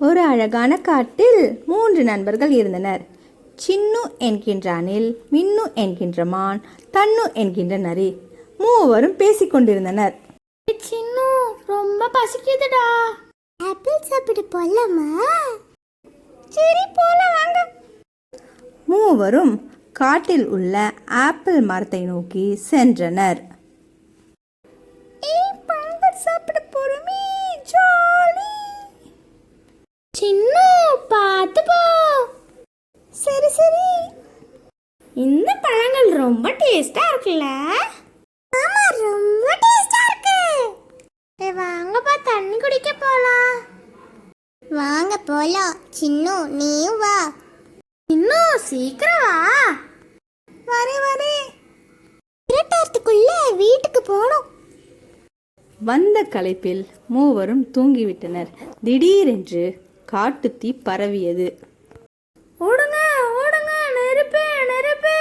ஒரு அழகான காட்டில் 3 நண்பர்கள் இருந்தனர். சின்னு என்கின்ற அணில், மின்னு என்கின்ற மான், தன்னு என்கின்ற நரி. மூவரும் பேசிக்கொண்டிருந்தனர். சின்னு, ரொம்ப பசிக்குதுடா. ஆப்பிள் சாப்பிட போலாமா? சரி போலாம் வாங்க. மூவரும் காட்டில் உள்ள ஆப்பிள் மரத்தை நோக்கி சென்றனர். சாப்பிட போறோமே, ஜாலி. சின்னு, பார்த்து போ. சரி சரி. இந்த பழங்கள் ரொம்ப டேஸ்டா இருக்குல்ல? ஆமா, ரொம்ப டேஸ்டா இருக்கு. வாங்கப்பா, தண்ணி குடிக்க போலாம். வாங்க போலாம். சின்னு, நீயும் வா. சின்னு, சீக்கிரம் வா. வரே. இருட்டறதுக்குள்ள வீட்டுக்கு போகணும். வந்த களைப்பில் மூவரும் தூங்கிவிட்டனர். திடீரென்று காட்டுத்தீ பரவியது. ஓடுங்க, நெருப்பு.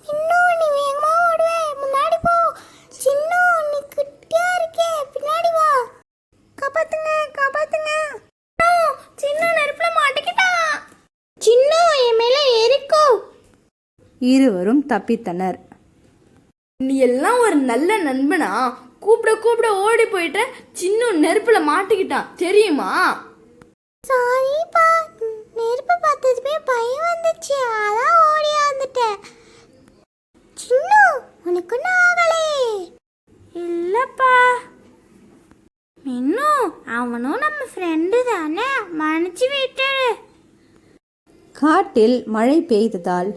சின்னு, நீ வேகமா ஓடுவே, முன்னாடி போ. சின்னு, நீ குட்டியா இருக்கே, பின்னாடி வா. காப்பாத்துங்க. சின்னு நெருப்புல மாட்டிக்கிட்டான். சின்னு, என் மேல ஏறிக்கோ. இருவரும் தப்பித்தனர். நீ எல்லாம் ஒரு நல்ல நண்பனா? கூப்பிட ஓடி போயிட்ட. சின்ன நெருப்புல மாட்டிக்கிட்டான் தெரியுமா? சாரிப்பா, நெருப்பு பார்த்ததுமே பயம் வந்துச்சு, அதான் ஓடி வந்துட்டேன். சின்னு, உனக்கு ஒன்றும் ஆகலே? இல்லப்பா. இன்னும் அவனும் நம்ம ஃப்ரெண்டு தானே, மன்னிச்சு விட்டுரு. காட்டில் மழை பெய்ததால்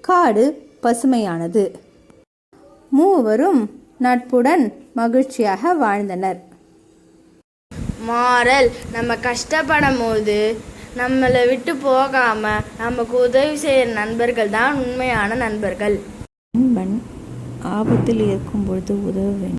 காடு பசுமையானது. மூவரும் நட்புடன் மகிழ்ச்சியாக வாழ்ந்தனர். மாறல், நம்ம கஷ்டப்படும் போது நம்மளை விட்டு போகாம நமக்கு உதவி செய்யற நண்பர்கள் தான் உண்மையான நண்பர்கள். நண்பன் ஆபத்தில் இருக்கும் பொழுது உதவ வேண்டும்.